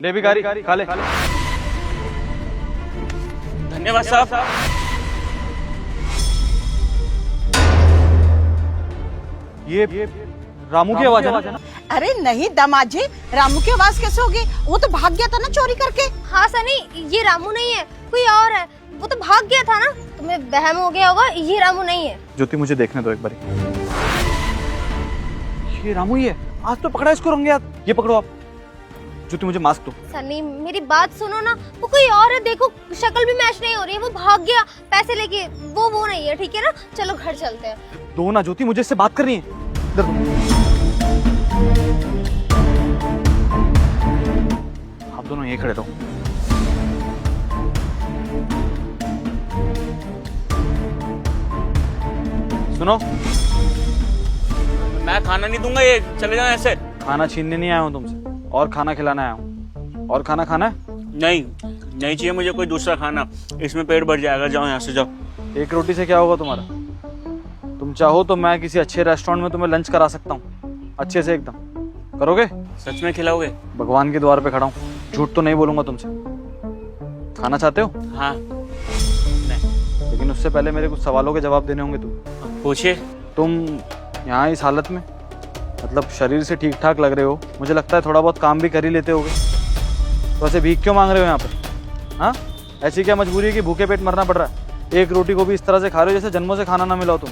ले भिखारी, खा ले। धन्यवाद साहब। ये रामू की आवाज है ना? अरे नहीं दामाद जी, रामू की आवाज कैसे होगी? वो तो भाग गया था ना चोरी करके। हाँ सनी, ये रामू नहीं है, कोई और है। वो तो भाग गया था ना, तुम्हें वहम हो गया होगा, ये रामू नहीं है। ज्योति मुझे देखने दो एक बार। ये रामू ही है, आज तो पकड़ा इसको रंगे हाथ। ये पकड़ो आप। ज्योति मुझे मास्क दो। सनी मेरी बात सुनो ना, वो कोई और है, देखो शक्ल भी मैच नहीं हो रही है। वो भाग गया पैसे लेके, वो नहीं है, ठीक है ना? चलो घर चलते हैं। दो ना ज्योति, मुझे इससे बात करनी है। इधर दो। आप दोनों यहीं खड़े रहो। सुनो, मैं खाना नहीं दूंगा, ये चले जाओ ऐसे। खाना छीनने नहीं आया हूँ तुमसे, और खाना खिलाना आया हूँ। और खाना खाना है? नहीं, नहीं चाहिए मुझे कोई दूसरा खाना, इसमें पेट भर जाएगा। जाओ यहाँ से, जाओ। एक रोटी से क्या होगा तुम्हारा? तुम चाहो तो मैं किसी अच्छे रेस्टोरेंट में तुम्हें लंच करा सकता हूँ, अच्छे से एकदम। करोगे? सच में खिलाओगे? भगवान के द्वार पे खड़ा हूँ, झूठ तो नहीं बोलूंगा तुमसे। खाना चाहते हो? हाँ। लेकिन उससे पहले मेरे कुछ सवालों के जवाब देने होंगे। तुम पूछिए। तुम यहाँ इस हालत में, मतलब शरीर से ठीक ठाक लग रहे हो, मुझे लगता है थोड़ा बहुत काम भी कर ही लेते होगे। तो ऐसे भीख क्यों मांग रहे हो यहाँ पे? हाँ, ऐसी क्या मजबूरी है कि भूखे पेट मरना पड़ रहा है? एक रोटी को भी इस तरह से खा रहे हो जैसे जन्मों से खाना ना मिला हो तुम।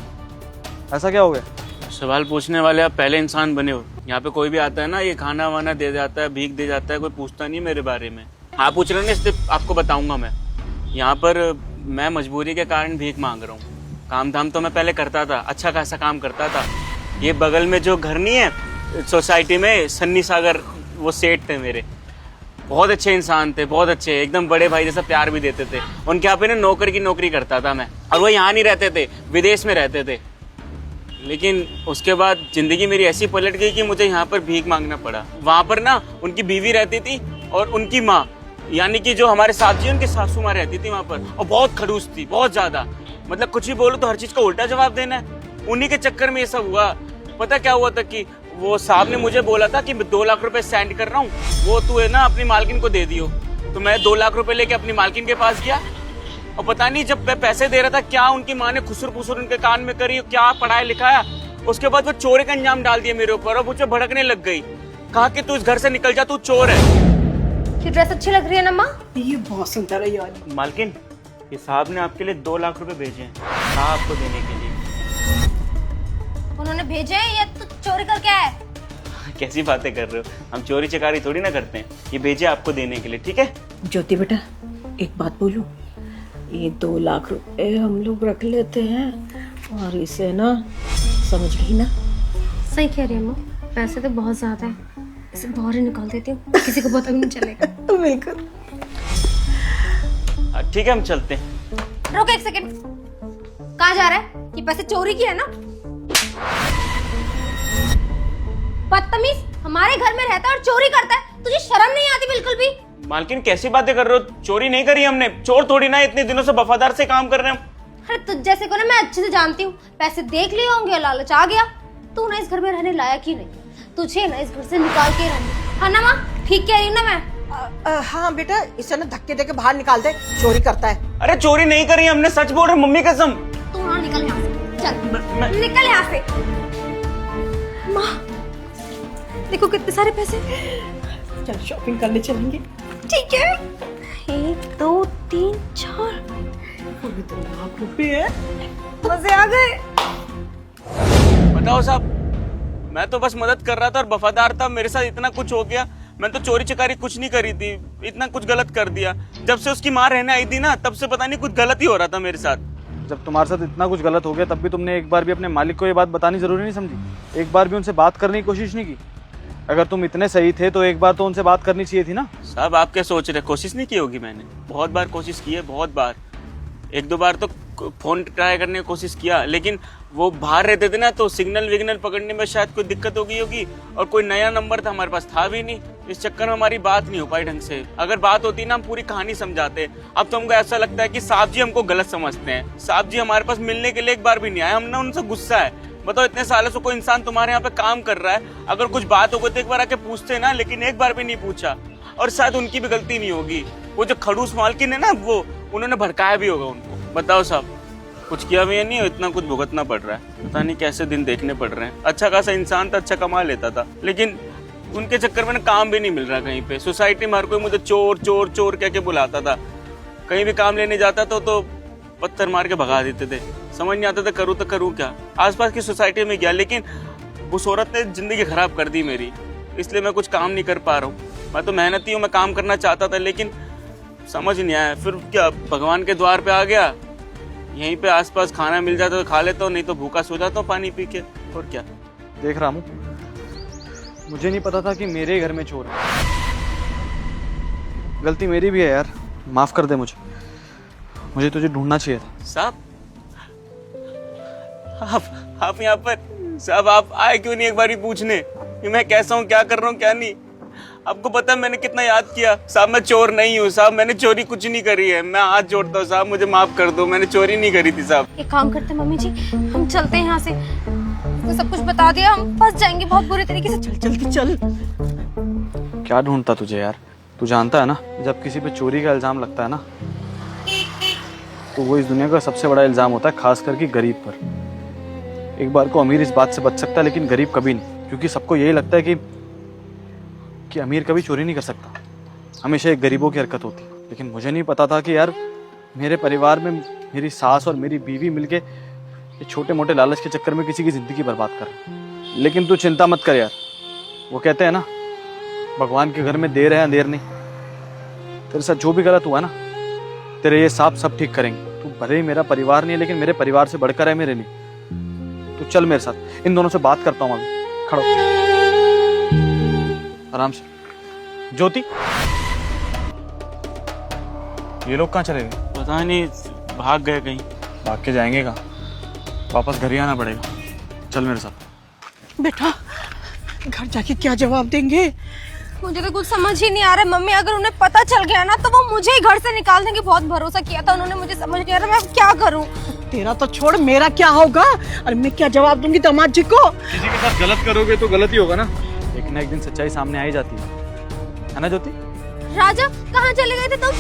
ऐसा क्या हो गया? सवाल पूछने वाले आप पहले इंसान बने हो। यहाँ पे कोई भी आता है ना, ये खाना वाना दे जाता है, भीख दे जाता है, कोई पूछता नहीं मेरे बारे में। आप पूछ रहे हो ना, इसलिए आपको बताऊंगा मैं। यहाँ पर मैं मजबूरी के कारण भीख मांग रहा हूँ। काम धाम तो मैं पहले करता था, अच्छा खासा काम करता था। ये बगल में जो घर नहीं है सोसाइटी में, सन्नी सागर, वो सेठ थे मेरे, बहुत अच्छे इंसान थे, बहुत अच्छे, एकदम बड़े भाई जैसा प्यार भी देते थे। उनके यहाँ पे ना नौकर की नौकरी करता था मैं, और वो यहाँ नहीं रहते थे, विदेश में रहते थे। लेकिन उसके बाद जिंदगी मेरी ऐसी पलट गई कि मुझे यहाँ पर भीख मांगना पड़ा। वहाँ पर ना उनकी बीवी रहती थी और उनकी माँ, यानी कि जो हमारे साथ जी, उनकी सासू माँ रहती थी वहाँ पर, और बहुत खड़ूस थी, बहुत ज्यादा। मतलब कुछ भी बोलो तो हर चीज का उल्टा जवाब देना है। उन्हीं के चक्कर में ये सब हुआ। पता क्या हुआ था कि वो साहब ने मुझे बोला था कि मैं 2 लाख रुपए सेंड कर रहा हूँ, वो तू है ना अपनी मालकिन को दे दियो। तो मैं 2 लाख रुपए लेके अपनी मालकिन के पास गया, और पता नहीं जब मैं पैसे दे रहा था क्या उनकी माँ ने खुसुर फुसुर उनके कान में करी, क्या पढ़ाया लिखाया। उसके बाद वो चोरी का अंजाम डाल दिया मेरे ऊपर, और मुझे भड़कने लग गई। कहा कि तू इस घर से निकल जा, तू चोर है। ये ड्रेस अच्छी लग रही है ना माँ? ये बहुत सुंदर है यार। मालकिन, ये साहब ने आपके लिए 2 लाख रुपए भेजे हैं, कहा आपको देने के लिए। उन्होंने भेजे हैं या तो चोरी करके आए? कैसी बातें कर रहे हो, हम चोरी चकारी थोड़ी ना करते हैं। ये भेजे आपको देने के लिए, ठीक है? ज्योति बेटा, एक बात बोलूं, ये 2 लाख रुपए हम लोग रख लेते हैं, और इसे ना, समझ गई ना? सही कह रही है माँ, पैसे तो बहुत ज्यादा है, इसे बाहर ही निकाल देती हूँ, किसी को पता भी नहीं चलेगा। बिल्कुल। ठीक है, हम चलते हैं। रुक एक सेकंड, कहाँ जा रहा है? ये पैसे चोरी किए है ना? बदतमीज, हमारे घर में रहता है और चोरी करता है, तुझे शर्म नहीं आती बिल्कुल भी? मालकिन कैसी बातें कर रहे हो, चोरी नहीं करी हमने, चोर थोड़ी ना, इतने दिनों से वफादार से काम कर रहे हैं। अरे तुझ जैसे को ना मैं अच्छे से जानती हूँ, पैसे देख लिए होंगे, लालच आ गया। तू ना इस घर में रहने लायक ही नहीं, तुझे ना इस घर से निकाल के रहूंगी। हाँ ना माँ, ठीक कह रही हूँ ना मैं? हाँ बेटा, इसे ना धक्के देके बाहर निकाल दे, चोरी करता है। अरे चोरी नहीं करी हमने, सच बोल रहे, मम्मी कसम। तू ना निकल यहाँ से, चल निकल यहाँ से। माँ देखो कितने सारे पैसे। चल शॉपिंग करने चलेंगे। ठीक है, 1 2 3 4 2 लाख रुपए है, मजे आ गए। बताओ साहब, मैं तो बस मदद कर रहा था और वफादार था, मेरे साथ इतना कुछ हो गया। मैं तो चोरी चकारी कुछ नहीं करी थी, इतना कुछ गलत कर दिया। जब से उसकी माँ रहने आई थी ना, तब से पता नहीं कुछ गलत ही हो रहा था मेरे साथ। जब तुम्हारे साथ इतना कुछ गलत हो गया, तब भी तुमने एक बार भी अपने मालिक को ये बात बतानी जरूरी नहीं समझी? एक बार भी उनसे बात करने की कोशिश नहीं की? अगर तुम इतने सही थे तो एक बार तो उनसे बात करनी चाहिए थी ना? साहब आप क्या सोच रहे, कोशिश नहीं की होगी मैंने? बहुत बार कोशिश की है, बहुत बार। 1 2 बार तो फोन ट्राई करने की कोशिश किया, लेकिन वो बाहर रहते थे ना, तो सिग्नल विग्नल पकड़ने में शायद कोई दिक्कत हो गई होगी, और कोई नया नंबर था हमारे पास, था भी नहीं। इस चक्कर में हमारी बात नहीं हो पाई ढंग से। अगर बात होती ना, हम पूरी कहानी समझाते। अब तो हमको ऐसा लगता है कि साहब जी हमको गलत समझते हैं। साहब जी हमारे पास मिलने के लिए एक बार भी नहीं आए, हम ना उनसे गुस्सा है। बताओ, इतने सालों से कोई इंसान तुम्हारे यहाँ पे काम कर रहा है, अगर कुछ बात हो गई तो एक बार आके पूछते ना, लेकिन एक बार भी नहीं पूछा। और शायद उनकी भी गलती नहीं होगी। वो जो खड़ूस मालकिन है ना, वो उन्होंने भड़काया भी होगा उनको। बताओ साहब, कुछ किया भी नहीं, इतना कुछ भुगतना पड़ रहा है। पता नहीं कैसे दिन देखने पड़ रहे हैं। अच्छा खासा इंसान था, अच्छा कमा लेता था, लेकिन उनके चक्कर में ना काम भी नहीं मिल रहा कहीं पे। सोसाइटी में हर कोई मुझे चोर चोर चोर कह के बुलाता था। कहीं भी काम लेने जाता तो पत्थर मार के भगा देते थे। समझ नहीं आता था करूँ तो करूँ क्या। आसपास की सोसाइटी में गया, लेकिन उस औरत ने जिंदगी खराब कर दी मेरी, इसलिए मैं कुछ काम नहीं कर पा रहा हूँ। मैं तो मेहनती हूँ, मैं काम करना चाहता था, लेकिन समझ नहीं आया। फिर क्या, भगवान के द्वार पे आ गया। यहीं पे आसपास खाना मिल जाता तो खा लेता हूँ, नहीं तो भूखा सो जाता हूँ पानी पी के। और क्या। देख रामू, मुझे नहीं पता था कि मेरे घर में चोर है। गलती मेरी भी है यार, माफ कर दे मुझे तुझे ढूंढना चाहिए था। साहब, आप यहाँ पर साहब, आप आए क्यों नहीं एक बार ही पूछने कि मैं कैसा हूँ, क्या कर रहा हूँ, क्या नहीं। आपको पता है मैंने कितना याद किया। साहब मैं चोर नहीं हूँ साहब, मैंने चोरी कुछ नहीं करी है। मैं हाथ जोड़ता हूँ साहब, मुझे माफ कर दो, मैंने चोरी नहीं करी थी साहब। एक काम करते हैं मम्मी जी, हम चलते हैं यहाँ से। तो सब कुछ बता दिया, हम फंस जाएंगे बहुत बुरे तरीके से। चल जल्दी चल। क्या ढूंढता तुझे यार? तू जानता है ना, जब किसी पे चोरी का इल्जाम लगता है ना, तो वो इस दुनिया का सबसे बड़ा इल्जाम होता है, खास करके गरीब पर। एक बार को अमीर इस बात से बच सकता है, लेकिन गरीब कभी नहीं, क्योंकि सबको यही लगता है कि अमीर कभी चोरी नहीं कर सकता। हमेशा एक गरीबों की हरकत होती है। लेकिन मुझे नहीं पता था कि यार मेरे परिवार में मेरी सास और मेरी बीवी मिलके ये छोटे मोटे लालच के चक्कर में किसी की जिंदगी बर्बाद कर रहे। लेकिन तू चिंता मत कर यार, वो कहते हैं ना, भगवान के घर में देर है अंधेर नहीं। तेरे साथ जो भी गलत हुआ ना, तेरे ये साहब सब ठीक करेंगे। तू भले ही मेरा परिवार नहीं है, लेकिन मेरे परिवार से बढ़कर है मेरे लिए। तू चल मेरे साथ, इन दोनों से बात करता हूँ अभी। खड़ो आराम से। ज्योति, ये लोग कहाँ चले गए? पता नहीं, भाग गए कहीं। भाग के जाएंगे कहाँ? वापस घर ही आना पड़ेगा। चल मेरे साथ। बेटा, घर जाके क्या जवाब देंगे? मुझे तो कुछ समझ ही नहीं आ रहा है मम्मी। अगर उन्हें पता चल गया ना तो वो मुझे ही घर से निकाल देंगे। बहुत भरोसा किया था उन्होंने मुझे, समझ नहीं आ रहा मैं अब क्या करूं। तेरा तो छोड़, मेरा क्या होगा? और मैं क्या जवाब दूंगी दामाद जी को? किसी के साथ गलत करोगे तो गलत ही होगा ना। एक ना एक दिन सच्चाई सामने आ ही जाती है ना ज्योति? राजा, कहाँ चले गए थे तुम?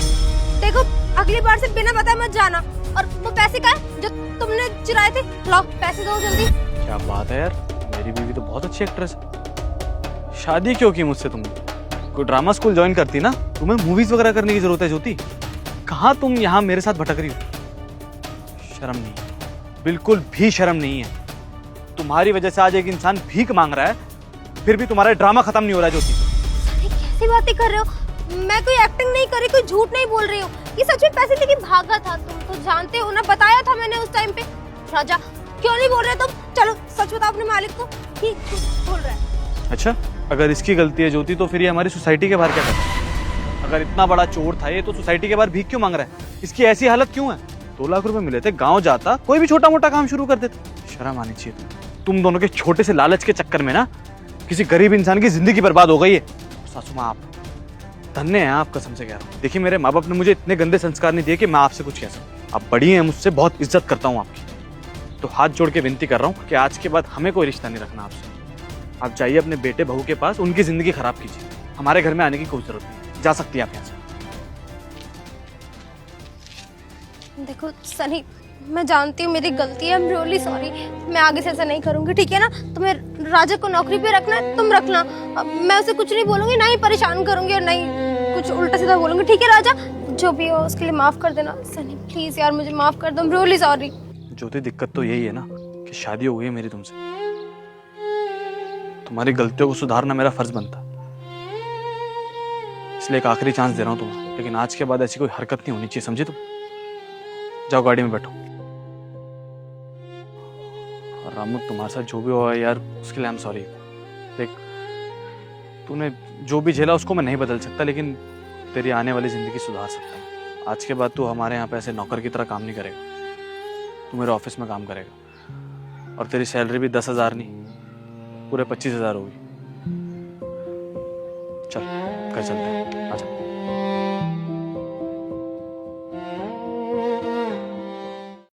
देखो, अगली बार से बिना बताए मत जाना। और वो पैसे कहाँ हैं जो तुमने चुराए थे? लाओ पैसे दो जल्दी। क्या बात है यार, मेरी बीवी तो बहुत अच्छी एक्ट्रेस है। शादी क्यों की मुझसे तुमने? कोई ड्रामा स्कूल ज्वाइन करती ना। तुम्हें मूवीज वगैरह करने की जरूरत है ज्योति। कहाँ तुम यहाँ मेरे साथ भटक रही हो? शर्म नहीं, बिल्कुल भी शर्म नहीं है। तुम्हारी वजह से आज एक इंसान भीख मांग रहा है, फिर भी तुम्हारा ड्रामा खत्म नहीं हो रहा ज्योति। कैसी बातें कर रहे हो? मैं कोई एक्टिंग नहीं कर रही, कोई झूठ नहीं बोल रही हूँ। ये सच में पैसे लेके भागा था। तुम तो जानते हो ना, बताया था मैंने उस टाइम पे। राजा, क्यों नहीं बोल रहे तुम? चलो सच बताओ अपने मालिक को। ठीक झूठ बोल रहा है। अच्छा, अगर इसकी गलती है ज्योति, तो फिर ये हमारी सोसाइटी के बाहर क्या कर रहा है? अगर इतना बड़ा चोर था ये, तो सोसाइटी के बाहर भीख क्यों मांग रहा है? इसकी ऐसी हालत क्यों है? 2 लाख रुपए मिले थे, गांव जाता, कोई भी छोटा मोटा काम शुरू कर देता। शर्म आनी चाहिए। तुम दोनों के छोटे से लालच के चक्कर में ना किसी गरीब इंसान की जिंदगी बर्बाद हो गई है। सासू माँ, आप धन्य हैं, आप कसम से कह रहा हूँ। देखिए, मेरे माँ बाप ने मुझे इतने गंदे संस्कार नहीं दिए कि मैं आपसे कुछ कह सकूं। आप बड़ी हैं मुझसे, बहुत इज्जत करता हूँ आपकी। तो हाथ जोड़ के विनती कर रहा हूँ कि आज के बाद हमें कोई रिश्ता नहीं रखना आपसे। आप जाइए अपने बेटे बहू के पास, उनकी जिंदगी खराब कीजिए। हमारे घर में आने की कोई जरूरत नहीं, जा सकती है आप यहाँ से। देखो सनी, मैं जानती हूँ मेरी गलती है। आई एम रियली सॉरी। मैं आगे से ऐसा नहीं करूंगी, ठीक है ना? तुम्हें राजा को नौकरी पे रखना है, तुम रखना। मैं उसे कुछ नहीं बोलूंगी, ना ही परेशान करूंगी और नहीं कुछ उल्टा सीधा बोलूंगी, ठीक है राजा? जो भी हो उसके लिए माफ कर देना। सनी प्लीज यार, मुझे माफ कर दो। I am really sorry. Jyoti, दिक्कत तो यही है ना कि शादी हो गई है मेरी तुमसे। तुम्हारी गलतियों को सुधारना मेरा फर्ज बनता, इसलिए एक आखिरी चांस दे रहा हूँ तुम्हें। लेकिन आज के बाद ऐसी कोई हरकत नहीं होनी चाहिए, समझे तुम? जाओ गाड़ी में बैठो। और रामू, तुम्हारे साथ जो भी हुआ यार, उसके लिए आई एम सॉरी। देख, तूने जो भी झेला उसको मैं नहीं बदल सकता, लेकिन तेरी आने वाली जिंदगी सुधार सकता हूँ। आज के बाद तू हमारे यहाँ पे ऐसे नौकर की तरह काम नहीं करेगा, तू मेरे ऑफिस में काम करेगा। और तेरी सैलरी भी 10,000 नहीं, पूरे 25,000 होगी। चल, घर चलते हैं।